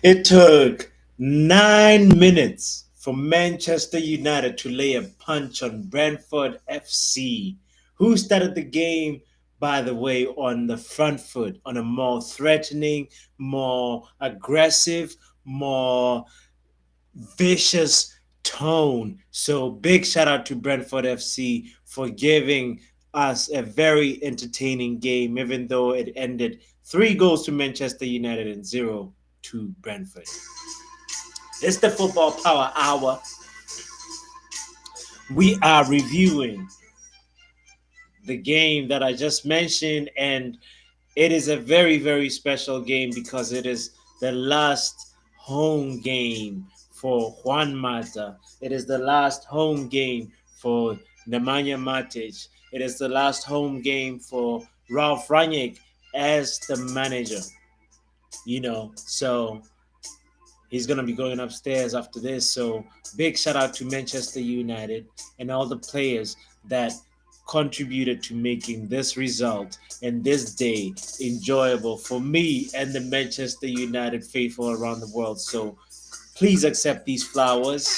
It took 9 minutes for Manchester United to lay a punch on Brentford FC, who started the game, by the way, on the front foot, on a more threatening, more aggressive, more vicious tone. So big shout out to Brentford FC for giving us a very entertaining game, even though it ended 3 goals to Manchester United and zero to Brentford. It's the Football Power Hour. We are reviewing the game that I just mentioned, and it is a very, very special game because it is the last home game for Juan Mata. It is the last home game for Nemanja Matic. It is the last home game for Ralph Rangnick as the manager. So he's going to be going upstairs after this. So big shout out to Manchester United and all the players that contributed to making this result and this day enjoyable for me and the Manchester United faithful around the world. So please accept these flowers.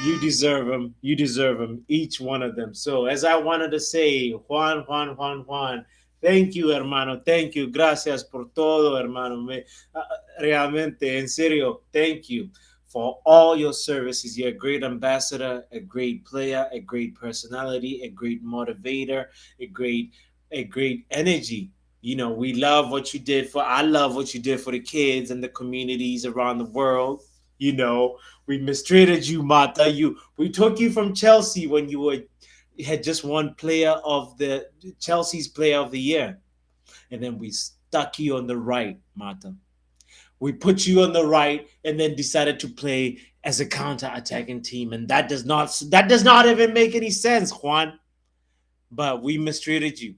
You deserve them. You deserve them. Each one of them. So, as I wanted to say, Juan, thank you, hermano. Thank you. Gracias por todo, hermano. Realmente, en serio, thank you for all your services. You're a great ambassador, a great player, a great personality, a great motivator, a great energy. We love what you did for. I love what you did for the kids and the communities around the world. You know, we mistreated you, Mata. We took you from Chelsea when you had just one player of the Chelsea's player of the year. And then we stuck you on the right, Mata. We put you on the right and then decided to play as a counter-attacking team. And that does not even make any sense, Juan. But we mistreated you.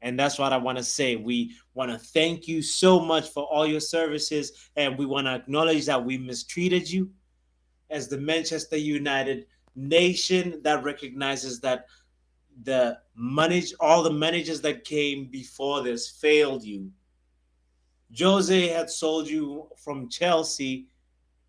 And that's what I want to say. We want to thank you so much for all your services. And we want to acknowledge that we mistreated you as the Manchester United nation that recognizes that all the managers that came before this failed you. Jose had sold you from Chelsea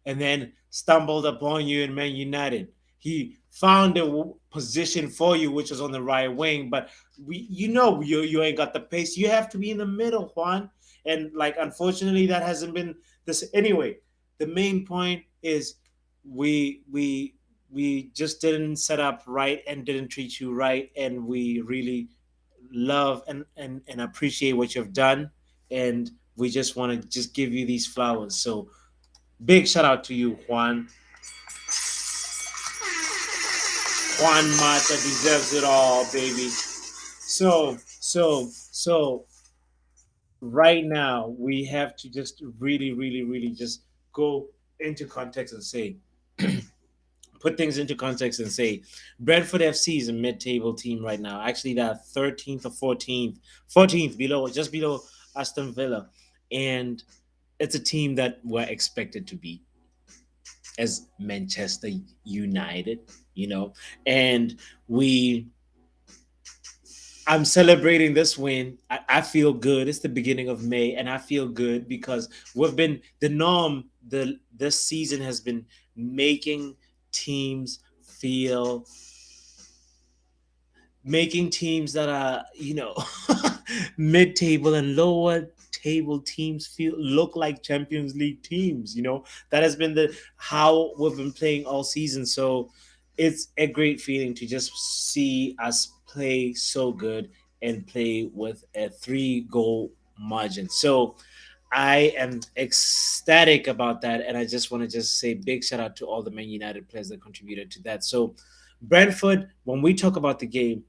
and then stumbled upon you in Man United. He found a position for you, which was on the right wing, but you ain't got the pace. You have to be in the middle, Juan. And like, unfortunately, that hasn't been this anyway. The main point is we just didn't set up right and didn't treat you right, and we really love and appreciate what you've done, and we just want to just give you these flowers. So big shout out to you, Juan. Juan Mata deserves it all, baby. So right now we have to just really, really, really just go into context and say, put things into context and say, Brentford FC is a mid-table team right now. Actually, they're 13th or 14th below, just below Aston Villa, and it's a team that we're expected to beat as Manchester United, and we I'm celebrating this win. I feel good. It's the beginning of May, and I feel good because we've been the norm. This season has been making teams feel, making teams that are mid-table and lower table teams look like Champions League teams. That has been the how we've been playing all season. So it's a great feeling to just see us play so good and play with a 3 goal margin. So I am ecstatic about that, and I just want to just say big shout out to all the Man United players that contributed to that. So Brentford, when we talk about the game,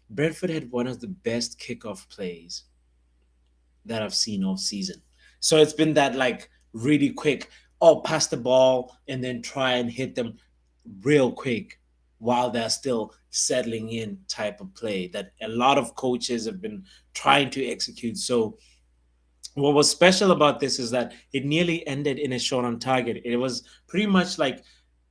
Brentford had one of the best kickoff plays that I've seen all season. So it's been that like really quick, pass the ball and then try and hit them real quick while they're still settling in type of play that a lot of coaches have been trying to execute. So what was special about this is that it nearly ended in a shot on target. It was pretty much like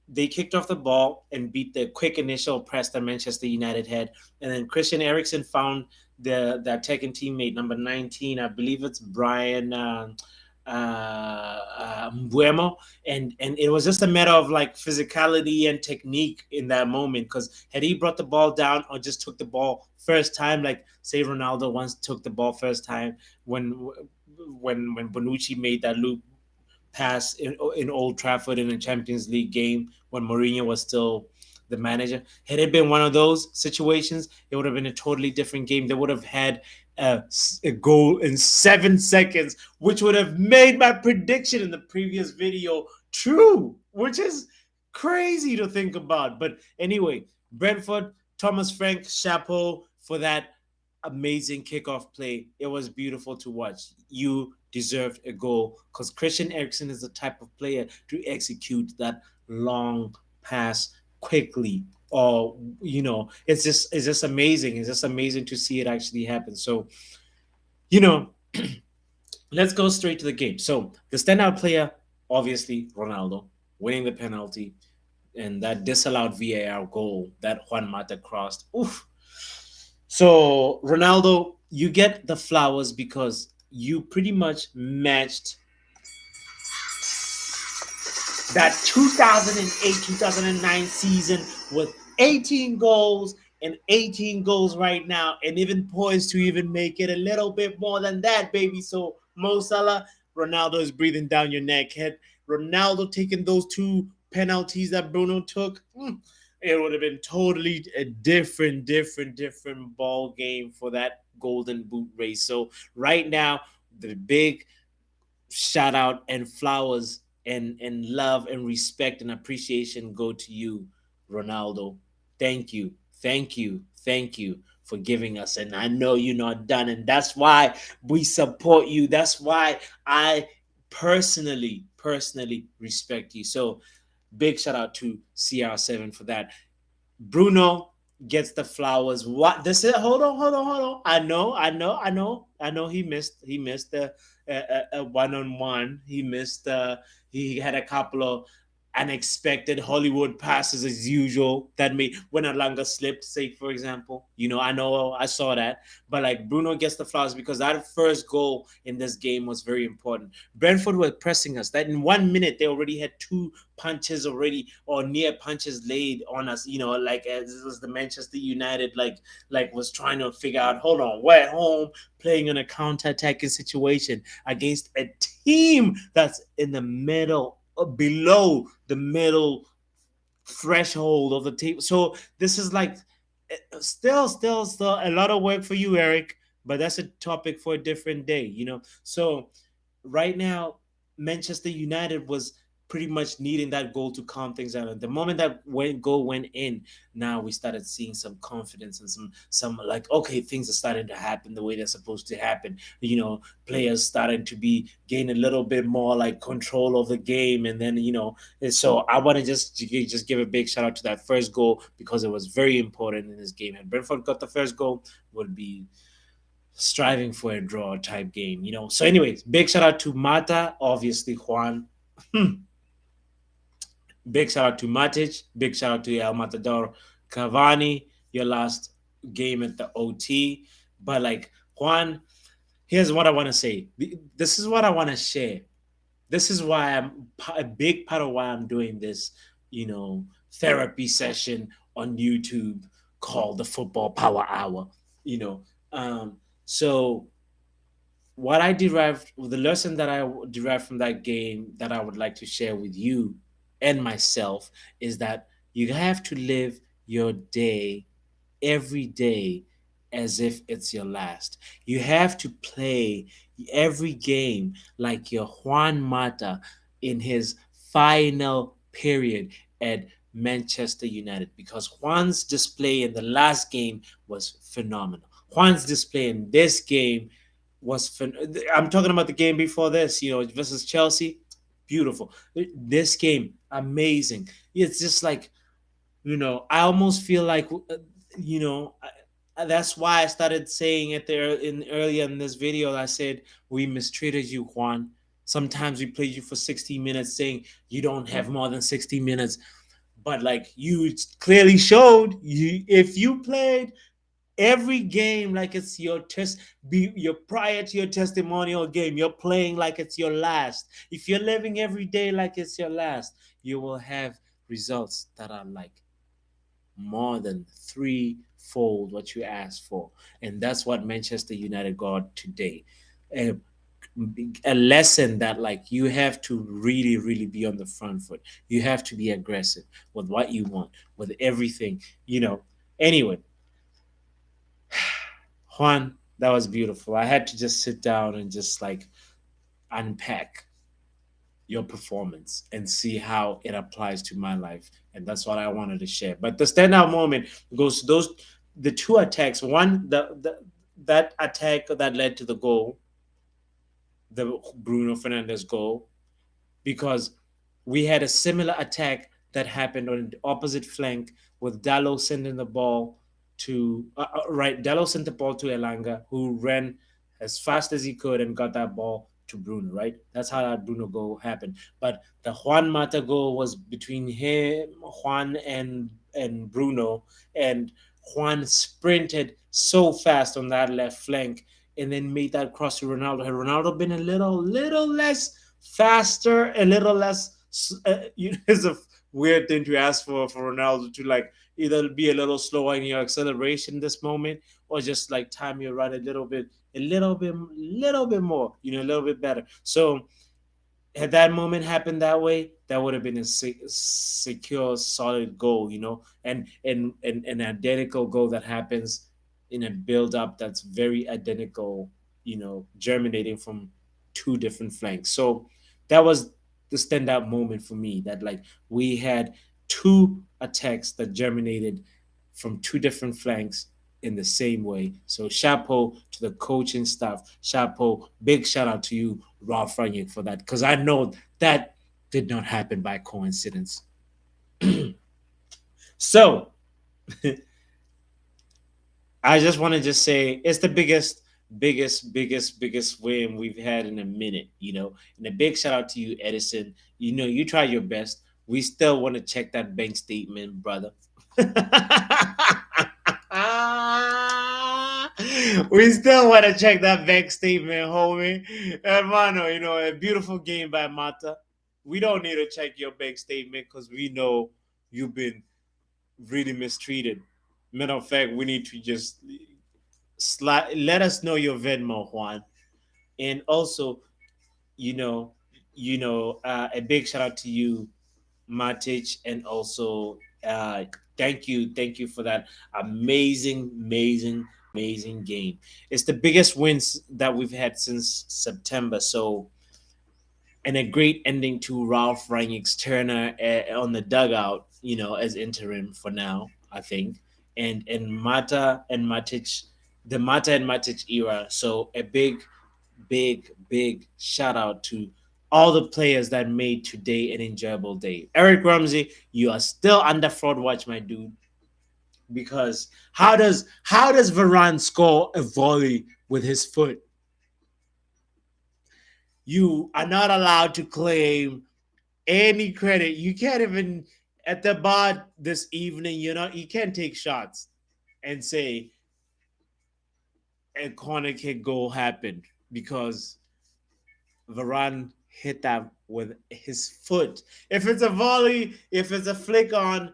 they kicked off the ball and beat the quick initial press that Manchester United had, and then Christian Eriksen found the attacking teammate number 19. I believe it's Brian Mbuemo, and it was just a matter of like physicality and technique in that moment. Because had he brought the ball down or just took the ball first time, like say Ronaldo once took the ball first time when when Bonucci made that loop pass in Old Trafford in a Champions League game when Mourinho was still the manager. Had it been one of those situations, it would have been a totally different game. They would have had a goal in 7 seconds, which would have made my prediction in the previous video true, which is crazy to think about. But anyway, Brentford, Thomas Frank, chapeau for that amazing kickoff play. It was beautiful to watch. You deserved a goal because Christian Eriksen is the type of player to execute that long pass quickly. Or it's just amazing. It's just amazing to see it actually happen. So you know, let's go straight to the game. So the standout player, obviously Ronaldo, winning the penalty and that disallowed VAR goal that Juan Mata crossed. Oof. So Ronaldo, you get the flowers because you pretty much matched that 2008-2009 season with 18 goals and 18 goals right now, and even poised to even make it a little bit more than that, baby. So Mo Salah, Ronaldo is breathing down your neck. Had Ronaldo taken those two penalties that Bruno took, it would have been totally a different ball game for that golden boot race. So right now, the big shout out and flowers and love and respect and appreciation go to you, Ronaldo. Thank you, thank you for giving us. And I know you're not done, and that's why we support you. That's why I personally respect you. So big shout out to CR7 for that. Bruno gets the flowers. What this is? Hold on. I know. He missed a one-on-one. He missed. He had a couple of unexpected Hollywood passes as usual that made when Alanga slipped. Say for example, I know I saw that, but like Bruno gets the flowers because that first goal in this game was very important. Brentford were pressing us. That in 1 minute they already had two punches already or near punches laid on us. Like as this was the Manchester United like was trying to figure out. Hold on, we're at home playing in a counter-attacking situation against a team that's in the middle below the middle threshold of the table. So this is like still a lot of work for you, Eric. But that's a topic for a different day. So right now, Manchester United was pretty much needing that goal to calm things down. And the moment that goal went in, now we started seeing some confidence and some like okay, things are starting to happen the way they're supposed to happen. Players starting to be gain a little bit more like control of the game, and then so I want to just give a big shout out to that first goal because it was very important in this game. And Brentford got the first goal, would be striving for a draw type game. So, anyways, big shout out to Mata, obviously Juan. Big shout out to Matic. Big shout out to El Matador Cavani. Your last game at the OT, but like Juan, here's what I want to say. This is what I want to share. This is why I'm a big part of why I'm doing this, therapy session on YouTube called the Football Power Hour. You know, so what I derived, the lesson that I derived from that game that I would like to share with you and myself is that you have to live your day every day as if it's your last. You have to play every game like your Juan Mata in his final period at Manchester United because Juan's display in the last game was phenomenal. Juan's display in this game I'm talking about the game before this, versus Chelsea. Beautiful. This game, amazing. It's just like, I almost feel like, you know, that's why I started saying it there earlier in this video. I said we mistreated you, Juan. Sometimes we played you for 60 minutes, saying you don't have more than 60 minutes. But like you clearly showed, if you played every game like it's your test, be your prior to your testimonial game, you're playing like it's your last. If you're living every day like it's your last, you will have results that are like more than threefold what you asked for. And that's what Manchester United got today. A, a lesson that like you have to really, really be on the front foot. You have to be aggressive with what you want, with everything, you know. Anyway, Juan, that was beautiful. I had to just sit down and just like unpack your performance and see how it applies to my life. And that's what I wanted to share. But the standout moment goes to those the two attacks. One, the that attack that led to the goal, the Bruno Fernandes goal, because we had a similar attack that happened on the opposite flank with Dallo sending the ball to right. Dallo sent the ball to Elanga, who ran as fast as he could and got that ball to Bruno. Right, that's how that Bruno goal happened. But the Juan Mata goal was between him, Juan, and Bruno, and Juan sprinted so fast on that left flank and then made that cross to Ronaldo. Had Ronaldo been a little less faster, a little less. It's a weird thing to ask for Ronaldo to like either be a little slower in your acceleration this moment or just like time your run a little bit more, a little bit better. So had that moment happened that way, that would have been a secure, solid goal, and an identical goal that happens in a build up that's very identical, germinating from two different flanks. So that was the standout moment for me. That like we had two attacks that germinated from two different flanks in the same way. So chapeau to the coaching staff. Chapeau, big shout out to you, Ralph Rangnick, for that, because I know that did not happen by coincidence. So I just want to just say it's the biggest win we've had in a minute, And a big shout out to you, Edison. You try your best. We still want to check that bank statement, brother. We still want to check that bank statement, homie. Hermano, a beautiful game by Mata. We don't need to check your bank statement because we know you've been really mistreated. Matter of fact, we need to just let us know your Venmo, Juan. And also, you know, a big shout out to you, Matic, and also thank you for that amazing game. It's the biggest wins that we've had since September. So, and a great ending to Ralph Rangnick's Turner on the dugout, as interim for now, I think, and Mata and Matic, the Mata and Matic era. So a big shout out to all the players that made today an enjoyable day. Eric Ramsey, you are still under fraud watch, my dude. Because how does Varane score a volley with his foot? You are not allowed to claim any credit. You can't even at the bar this evening. You can't take shots and say a corner kick goal happened because Varane hit that with his foot. If it's a volley, if it's a flick on,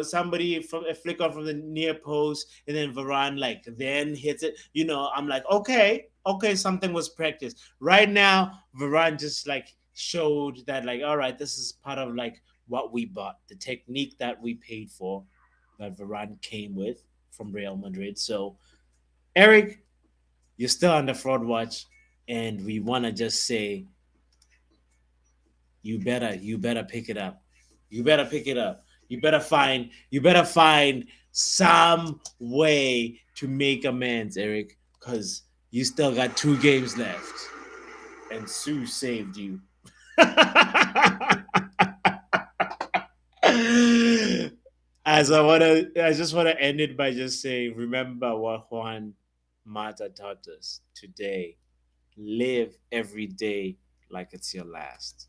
somebody from a flick on from the near post, and then Varane like then hits it, I'm like, okay, something was practiced. Right now, Varane just like showed that like, all right, this is part of like what we bought, the technique that we paid for, that Varane came with from Real Madrid. So, Eric, you're still under fraud watch, and we want to just say you better pick it up. You better pick it up. You better find some way to make amends, Eric, because you still got 2 games left, and Sue saved you. I just wanna end it by just saying, remember what Juan Mata taught us today. Live every day like it's your last.